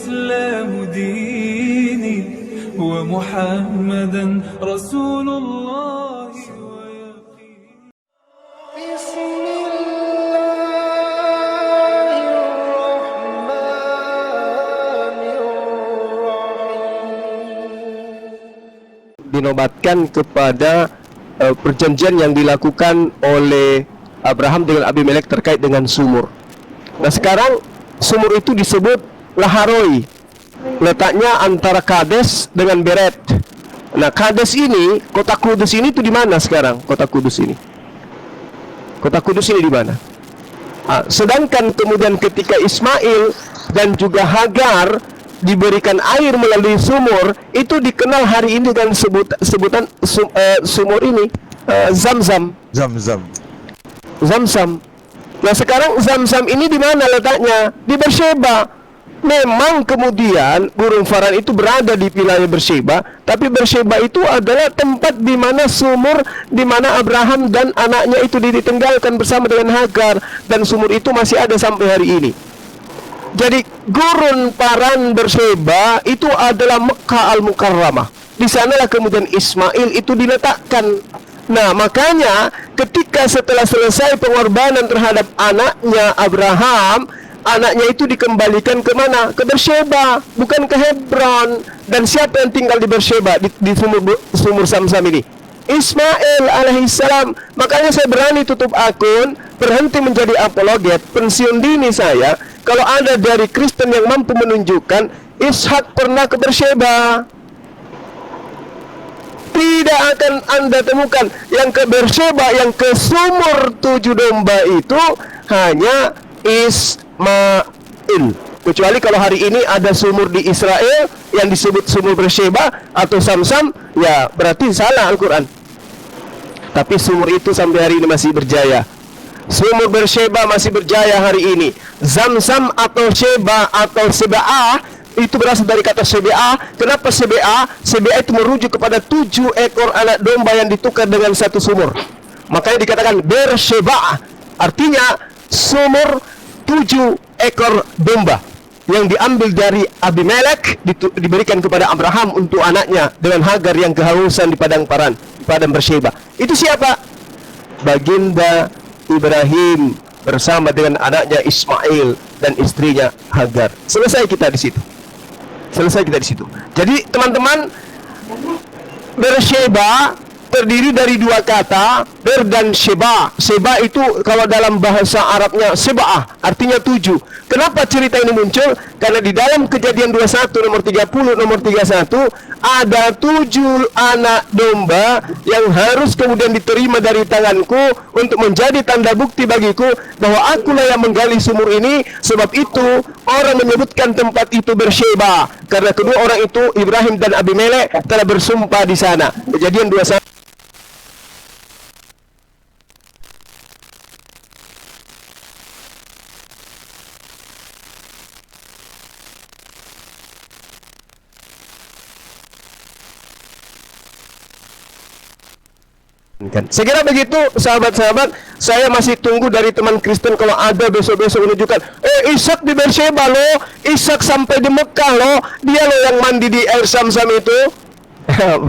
الإسلام ديني ومحمدا رسول الله ويقين. بسم الله الرحمن الرحيم. Dinobatkan kepada perjanjian yang dilakukan oleh Abraham dengan Abimelek terkait dengan sumur. Nah sekarang sumur itu disebut Laharoi, letaknya antara Kades dengan Beret. Nah Kades ini, kota Kudus ini tuh di mana sekarang? Kota Kudus ini di mana? Sedangkan kemudian ketika Ismail dan juga Hagar diberikan air melalui sumur, itu dikenal hari ini dengan sebutan sumur ini Zamzam. Nah sekarang Zamzam ini di mana letaknya? Di Beersheba. Memang kemudian burung Faran itu berada di wilayah Beersheba, tapi Beersheba itu adalah tempat di mana sumur, di mana Abraham dan anaknya itu ditinggalkan bersama dengan Hagar, dan sumur itu masih ada sampai hari ini. Jadi gurun Paran Beersheba itu adalah Mekah Al-Mukarramah. Di sanalah kemudian Ismail itu diletakkan. Nah makanya ketika setelah selesai pengorbanan terhadap anaknya Abraham, anaknya itu dikembalikan ke mana? Ke Beersheba, bukan ke Hebron. Dan siapa yang tinggal di Beersheba, di sumur Zamzam ini? Ismail alaihissalam. Makanya saya berani tutup akun, berhenti menjadi apologet, pensiun dini saya kalau ada dari Kristen yang mampu menunjukkan Ishak pernah ke Beersheba. Tidak akan Anda temukan. Yang ke Beersheba, yang ke sumur 7 domba itu hanya Ismail. Kecuali kalau hari ini ada sumur di Israel yang disebut sumur Beersheba atau Zamzam, ya berarti salah Al-Quran. Tapi sumur itu sampai hari ini masih berjaya. Sumur Beersheba masih berjaya hari ini. Zamzam atau Sheba atau Seba'ah itu berasal dari kata Seba'ah. Kenapa Seba'ah? Seba'ah itu merujuk kepada 7 ekor anak domba yang ditukar dengan satu sumur. Makanya dikatakan Beersheba, artinya sumur 7 ekor domba yang diambil dari Abimelek, diberikan kepada Abraham untuk anaknya dengan Hagar yang kehausan di padang Paran, di padang Beersheba. Itu siapa? Baginda Ibrahim bersama dengan anaknya Ismail dan istrinya Hagar. Selesai kita di situ. Jadi teman-teman, Beersheba terdiri dari 2 kata, Ber dan Sheba. Sheba itu kalau dalam bahasa Arabnya Seba'ah, artinya 7. Kenapa cerita ini muncul? Karena di dalam Kejadian 21 nomor 30 nomor 31 ada 7 anak domba yang harus kemudian diterima dari tanganku untuk menjadi tanda bukti bagiku bahwa akulah yang menggali sumur ini. Sebab itu orang menyebutkan tempat itu Beersheba, karena kedua orang itu, Ibrahim dan Abimelek, telah bersumpah di sana. Kejadian 21. Saya kira begitu sahabat-sahabat. Saya masih tunggu dari teman Kristen kalau ada besok-besok menunjukkan Ishak di Beersheba loh, Ishak sampai di Mekah loh, dia loh yang mandi di air Zamzam itu.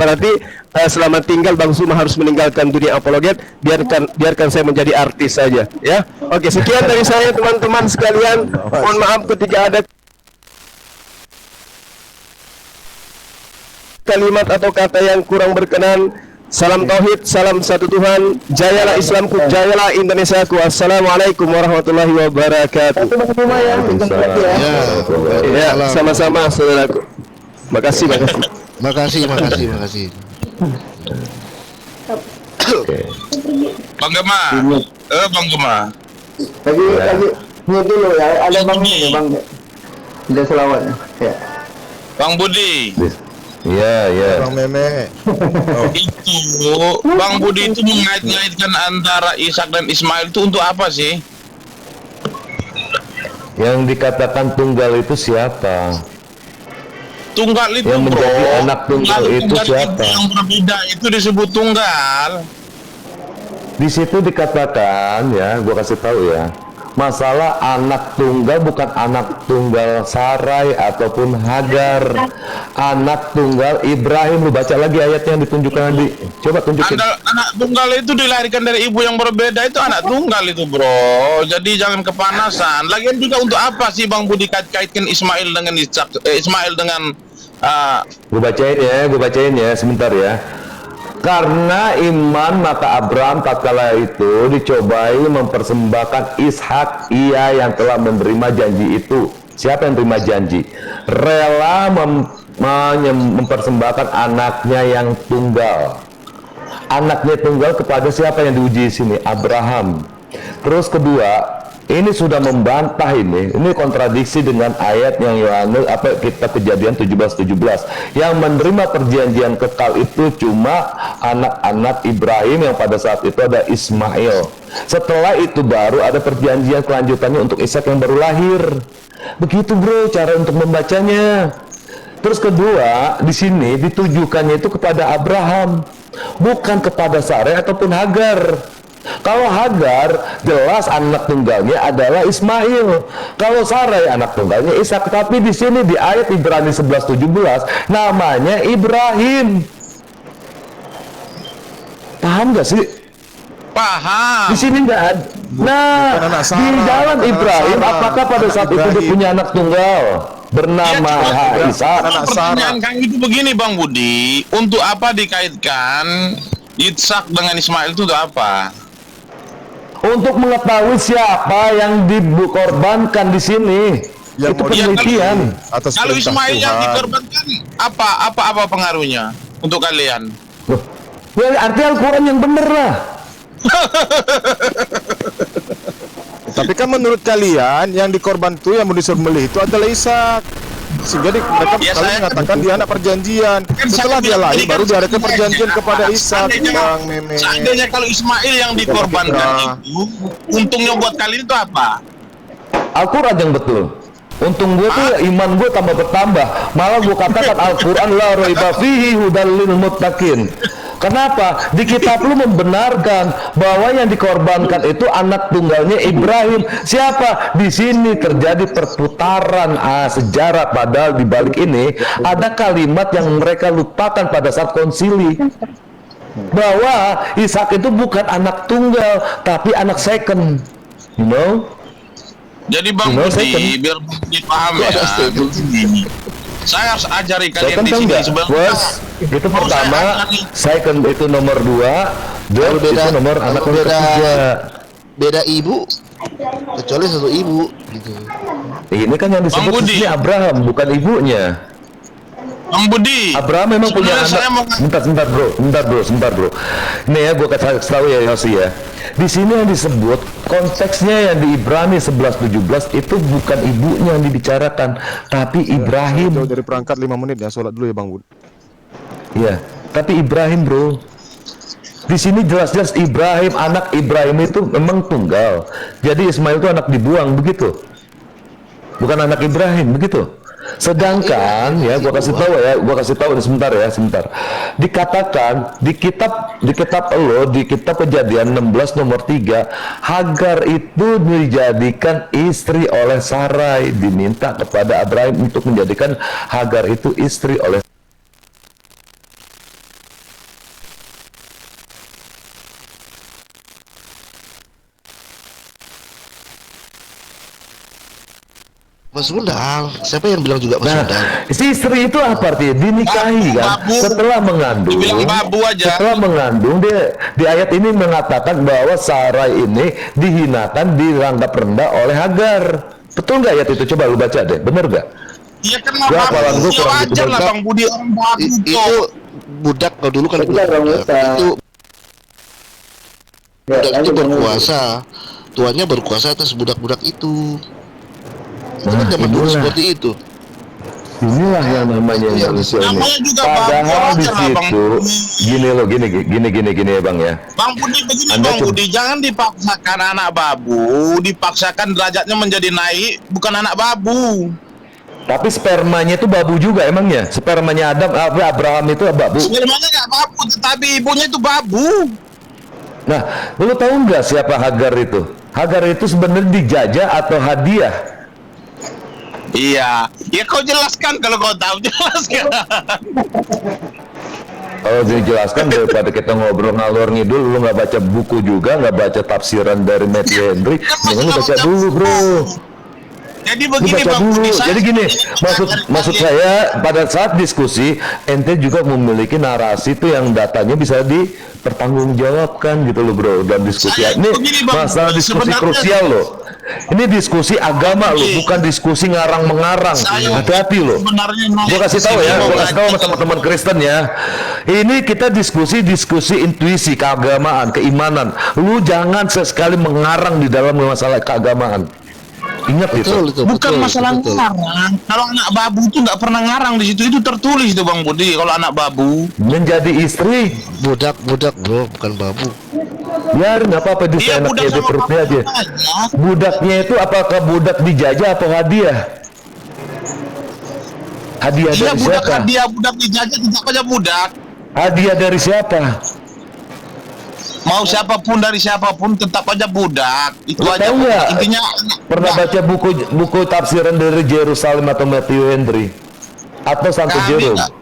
Berarti selamat tinggal Bang Suma harus meninggalkan dunia apologet. Biarkan saya menjadi artis saja ya. Oke, sekian dari saya teman-teman sekalian. Mohon maaf ketika ada kalimat atau kata yang kurang berkenan. Salam tauhid, salam satu Tuhan. Jayalah Islamku, jayalah Indonesiaku. Assalamualaikum warahmatullahi wabarakatuh. Ya, sama-sama saudaraku. Makasih. Bang Gema. Bang Gema. Lagi ini dulu ya, ada Bang ini Bang. Ada selawatnya. Ya. Bang Budi. Iya. Bang Meme. Itu Bang Budi itu mengait-ngaitkan antara Ishak dan Ismail itu untuk apa sih? Yang dikatakan tunggal itu siapa? Tunggal itu Yang menjadi bro, anak tunggal itu siapa? Yang berbeda itu disebut tunggal. Di situ dikatakan ya, gua kasih tahu ya. masalah anak tunggal bukan anak tunggal Sarai ataupun Hagar, anak tunggal Ibrahim. Lu baca lagi ayatnya yang ditunjukkan di, coba tunjukin. Anak tunggal itu dilahirkan dari ibu yang berbeda, itu anak tunggal itu bro. Jadi jangan kepanasan. Lagian juga untuk apa sih Bang Budi kaitkan Ismail dengan Ishak, Ismail dengan Gue bacain ya sebentar ya. Karena iman maka Abraham tatkala itu dicobai mempersembahkan Ishak, ia yang telah menerima janji itu. Siapa yang terima janji? Rela mempersembahkan anaknya yang tunggal. Anaknya tunggal kepada siapa yang diuji di sini? Abraham. Terus kedua, ini sudah membantah ini kontradiksi dengan ayat yang Yohanes kitab Kejadian 17:17 yang menerima perjanjian kekal itu cuma anak-anak Ibrahim yang pada saat itu ada Ismail. Setelah itu baru ada perjanjian kelanjutannya untuk Ishak yang baru lahir. Begitu bro cara untuk membacanya. Terus kedua, di sini ditujukannya itu kepada Abraham, bukan kepada Sarai ataupun Hagar. Kalau Hagar jelas anak tunggalnya adalah Ismail. Kalau Sarai anak tunggalnya Ishak. Tapi di sini di ayat Ibrani 11:17 namanya Ibrahim. Paham gak sih? paham. Di sini nggak ada. Nah, di dalam Ibrahim apakah pada saat itu dia punya anak tunggal bernama Ishak? Pertanyaan Kang itu begini Bang Budi, untuk apa dikaitkan Ishak dengan Ismail itu untuk apa? Untuk mengetahui siapa yang dikorbankan di sini. Yang Itu penelitian. Kalau Ismail yang dikorbankan, apa pengaruhnya untuk kalian? Loh, ya arti Al-Quran yang bener lah. Tapi kan menurut kalian yang dikorban itu yang mau disembelih itu adalah Ishak. Sehingga mereka kalian mengatakan dia anak perjanjian. Setelah dia lahir baru diadakan perjanjian kepada Ishak. Bang Meme. Seandainya kalau Ismail yang dikorbankan itu, untungnya buat kalian itu apa? Al-Quran yang betul. Untung gue tuh iman gue tambah bertambah. Malah gue katakan Al-Quran la raiba fihi hudal lil muttaqin. Kenapa? Di kitab lu membenarkan bahwa yang dikorbankan itu anak tunggalnya Ibrahim. Siapa? Di sini terjadi perputaran sejarah, padahal di balik ini ada kalimat yang mereka lupakan pada saat konsili. Bahwa Ishak itu bukan anak tunggal, tapi anak second. You know? Jadi Bang Budi, biar Budi paham ya. Saya harus ajari kalian di sini sebenarnya. Itu pertama, second itu nomor 2, Kalau itu nomor anak nomor ketiga. Beda ibu, kecuali satu ibu gitu. Ini kan yang disebut Bang di sini Budi. Abraham, bukan ibunya. Bang Budi, Abraham memang punya sebenarnya anak. Sebentar bro. Ini ya, gua kasih tahu ya Yosi ya. Di sini yang disebut konteksnya yang di Ibrani 11:17 itu bukan ibunya yang dibicarakan, tapi Ibrahim. Jauh dari perangkat 5 menit ya, sholat dulu ya Bang Bud. Iya, tapi Ibrahim bro. Di sini jelas-jelas Ibrahim, anak Ibrahim itu memang tunggal. Jadi Ismail itu anak dibuang begitu. Bukan anak Ibrahim begitu. Sedangkan ya gua kasih tahu sebentar. Dikatakan di kitab Kejadian 16 nomor 3, Hagar itu dijadikan istri oleh Sarai, diminta kepada Abraham untuk menjadikan Hagar itu istri oleh Mas Undang, siapa yang bilang juga Mas Undang? si istri itu apa artinya? Dinikahi kan? Babu. Setelah mengandung. Dibilang babu aja. Setelah mengandung, dia di ayat ini mengatakan bahwa Sarai ini dihinakan, dianggap rendah oleh Hagar. Betul nggak ayat itu? Coba lu baca deh, bener nggak? Iya kan Gua hafalan gua kurang gitu wajar lah bener. Bang Budi, orang babu Itu tuh. budak, kalau dulu kan Sebentar, Bang Musa. itu Ya, budak itu lanjut, Bang Musa. berkuasa, tuannya berkuasa atas budak-budak itu. Itu kan zaman dulu inilah. seperti itu. Inilah yang namanya manusia ini. Namanya juga Padahal babu, di wajar lah, Bang situ, Budi. gini ya bang ya. Bang Budi begini Anda Bang Budi, jangan dipaksakan anak babu, dipaksakan derajatnya menjadi naik, bukan anak babu. Tapi spermanya itu babu juga emangnya? Spermanya Abraham itu babu. Sebenarnya nggak babu, tetapi ibunya itu babu. Nah, lu tahu nggak siapa Hagar itu? Hagar itu sebenarnya dijajah atau hadiah? Iya, ya kau jelaskan kalau kau tahu, jelaskan. Kalau dijelaskan daripada kita ngobrol ngalor ngidul, lu nggak baca buku juga, nggak baca tafsiran dari Matthew Henry, mending lu baca dulu, bro. Jadi Lu begini baca Bang dulu. Budi, Jadi gini, maksud saya pada saat diskusi, ente juga memiliki narasi itu yang datanya bisa dipertanggungjawabkan gitu loh, bro. Dan diskusi ini begini, Bang, masalah diskusi sebenarnya krusial loh. Ini diskusi agama loh, bukan diskusi ngarang-mengarang. Hati-hati loh. Gua kasih tahu ya, gua kasih tahu sama teman-teman Kristen ya. Ini kita diskusi intuisi, keagamaan, keimanan. Lu jangan sesekali mengarang di dalam masalah keagamaan. Ingat Betul, itu. itu. bukan betul, masalah betul. ngarang. Kalau anak babu tuh nggak pernah ngarang di situ, itu tertulis tuh Bang Budi. Kalau anak babu, Menjadi istri, Budak bro, bukan babu. biarin apa-apa di iya budak seenaknya di sama perutnya babu aja. aja. Budaknya itu apakah budak dijajah atau hadiah? Hadiah Iya dari budak siapa? hadiah, budak dijajah tetap aja budak. Hadiah dari siapa? Mau siapapun dari siapapun tetap aja budak. Itu Lu aja. tahu nggak? Intinya Pernah baca buku tafsiran dari Jerusalem atau Matthew Henry atau Santo Kami Jerome? nggak.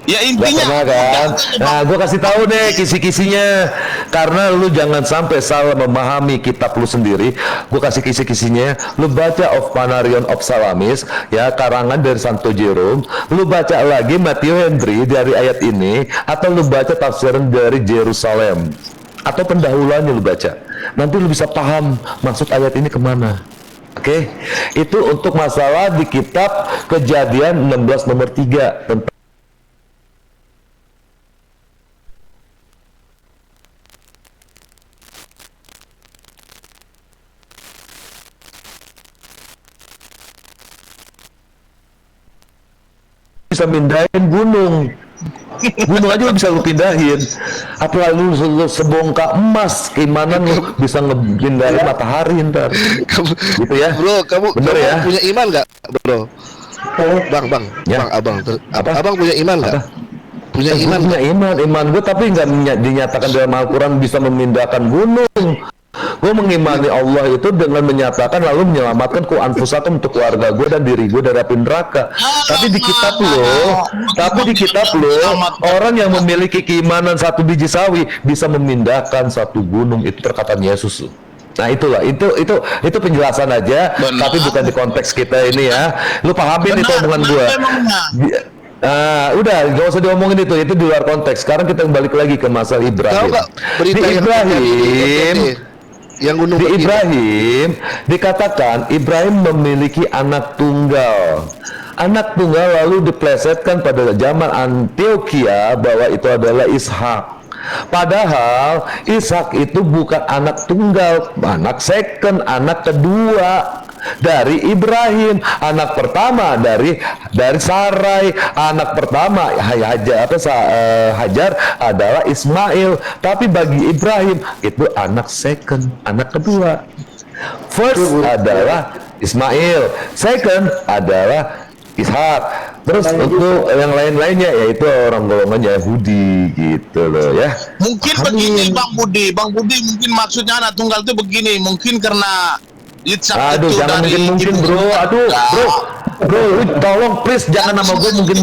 Ya Gak intinya pernah kan? Nah, gue kasih tahu deh kisi-kisinya, karena lu jangan sampai salah memahami kitab lu sendiri. Gue kasih kisi-kisinya. Lu baca Of Panarion of Salamis, ya, karangan dari Santo Jerome. Lu baca lagi Matthew Henry dari ayat ini, atau lu baca tafsiran dari Jerusalem, atau pendahuluannya lu baca. Nanti lu bisa paham maksud ayat ini kemana. Oke, itu untuk masalah di kitab Kejadian 16 nomor 3 tentang bisa mindahin gunung aja lu bisa lu pindahin, apalagi lu sebongkah emas, keimanan lu bisa ngepindahin matahari ntar gitu ya, Bro, kamu bener ya. punya iman nggak, bro? Bang, Ya. bang, abang, Apa? abang punya iman nggak? Punya iman nggak? Punya iman gue, tapi nggak dinyatakan dalam Al-Quran bisa memindahkan gunung. Gue mengimani Allah itu dengan menyatakan lalu menyelamatkan anfusakum untuk keluarga gue dan diri gue dari api neraka. Tapi di kitab lo, orang yang memiliki keimanan satu biji sawi bisa memindahkan satu gunung, itu perkataan Yesus. Nah itulah, itu penjelasan aja. Benar. Tapi bukan di konteks kita ini ya. Lu pahamin itu omongan gue. Udah, gak usah diomongin itu di luar konteks. Sekarang kita balik lagi ke masalah Tahu Ibrahim. nggak berita Di Ibrahim, yang gunung di berdiri? Ibrahim dikatakan Ibrahim memiliki anak tunggal. Anak tunggal lalu diplesetkan pada zaman Antioquia bahwa itu adalah Ishak. Padahal Ishak itu bukan anak tunggal, anak second, anak kedua dari Ibrahim. Anak pertama dari Sarai, anak pertama Hajar adalah Ismail. Tapi bagi Ibrahim itu anak second, anak kedua. First adalah Ismail, second adalah Ishak. Terus untuk yang lain-lainnya yaitu orang golongan Yahudi gitu loh ya. Mungkin begini Bang Budi mungkin maksudnya anak tunggal itu begini, mungkin karena Yitzhak Aduh, itu jangan dari mungkin bro. Aduh, bro, lu tolong please jangan nama gue mungkin.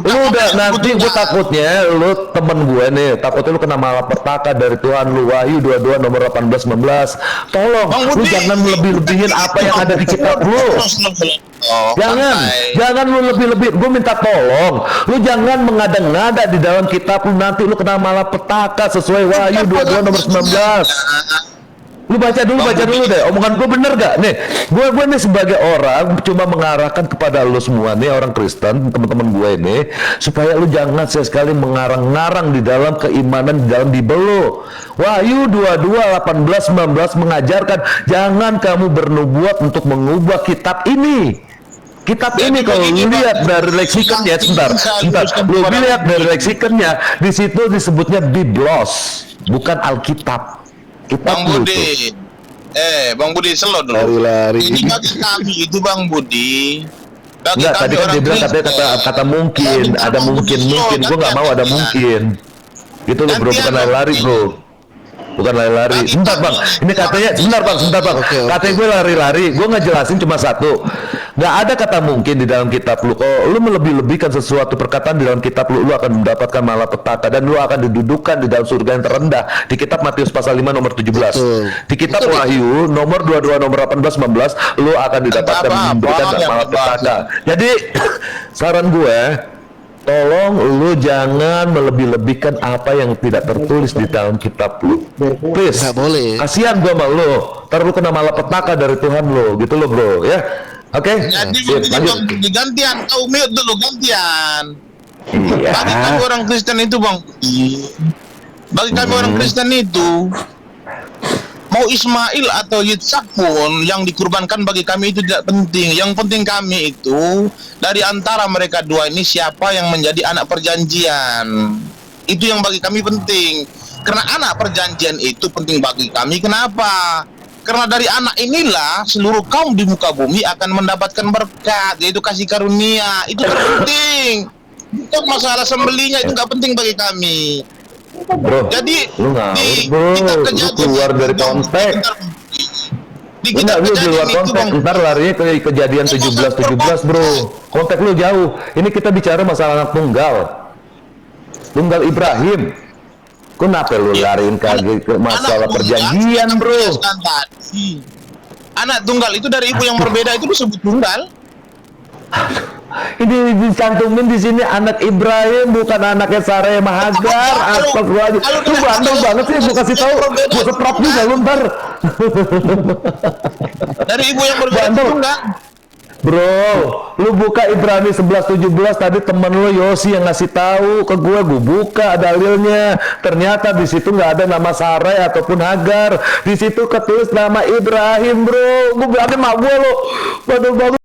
Lu udah nanti gue takutnya lu temen gue nih, takutnya lu kena malapetaka dari Tuhan lu. Wahyu 22 nomor 18-19. Tolong, lu jangan lebih-lebihin apa yang ada di kitab lu. Jangan lu lebih-lebih. Gue minta tolong, lu jangan mengada-ngada di dalam kitab lu, nanti lu kena malapetaka sesuai Wahyu 22 nomor 19. Lu baca dulu deh, omongan gue bener gak? Nih, gue nih sebagai orang cuma mengarahkan kepada lu semua nih, orang Kristen, teman-teman gue ini, supaya lu jangan sekali mengarang-ngarang di dalam keimanan, di dalam Bible lu. Wahyu 22, 18, 19 mengajarkan jangan kamu bernubuat untuk mengubah kitab ini. Kitab ini kalau lu lihat dari leksikonnya, sebentar, lu lihat dari leksikonnya, di situ disebutnya Biblos, bukan Alkitab. Bang Budi, Bang Budi selo dulu. Lari-lari. Ini bagi kami itu Bang Budi. Bagi Enggak, kami tadi kan orang dia bilang Kristen. kata mungkin, ada mungkin, gue nggak mau ada mungkin. Gitu loh bro, bukan lari bro. bukan lari-lari. Sebentar bang, ini katanya sebentar bang. Oke. Katanya gue lari-lari, gue ngejelasin cuma satu. Nggak ada kata mungkin di dalam kitab lu. Kalau lu melebih-lebihkan sesuatu perkataan di dalam kitab lu, lu akan mendapatkan malapetaka dan lu akan didudukkan di dalam surga yang terendah. Di kitab Matius pasal 5 nomor 17. Betul. Di kitab Wahyu nomor 22 nomor 18 19, lu akan didapatkan memberikan malapetaka. Jadi saran gue, tolong lu jangan melebih-lebihkan apa yang tidak tertulis di dalam kitab lu. Please. Nggak boleh. Kasihan gua sama lu. Ntar lu kena malapetaka dari Tuhan lu. Gitu lo bro ya. Oke? Jadi Lanjut. gantian, kau mute dulu gantian. Iya. Bagi kami orang Kristen itu bang, bagi kami orang Kristen itu, mau Ismail atau Yitzhak pun yang dikurbankan bagi kami itu tidak penting. Yang penting kami itu dari antara mereka dua ini siapa yang menjadi anak perjanjian. Itu yang bagi kami penting. Karena anak perjanjian itu penting bagi kami. Kenapa? Karena dari anak inilah seluruh kaum di muka bumi akan mendapatkan berkat, yaitu kasih karunia. Itu penting. Bukan masalah sembelinya, itu nggak penting bagi kami. Bro, Jadi lu ngawur di bro, kitab lu Kejadian keluar itu, dari Bang, konteks. di Lu kitab nggak, lu di luar Kejadian itu, konteks, Bang. ntar larinya ke kejadian 17 bro. Konteks lu jauh. Ini kita bicara masalah anak tunggal Ibrahim. Kenapa lu lariin ke masalah Anak tunggal, perjanjian kita bro? jelaskan tadi. Anak tunggal itu dari ibu yang berbeda itu disebut tunggal. Ini dicantumin di sini anak Ibrahim, bukan anaknya Sarah yang Hagar. Astagfirullahaladzim. Lu bandel banget sih, gua kasih tahu. Gua seprap juga lu ntar. Dari ibu yang berbeda itu Bandel. tunggal. Bro, lu buka Ibrani 11:17 tadi temen lu Yosi yang ngasih tahu ke gue buka dalilnya. Ternyata di situ nggak ada nama Sarai ataupun Hagar. Di situ ketulis nama Ibrahim, bro. Gue bilangin mak gue lo, bandel banget.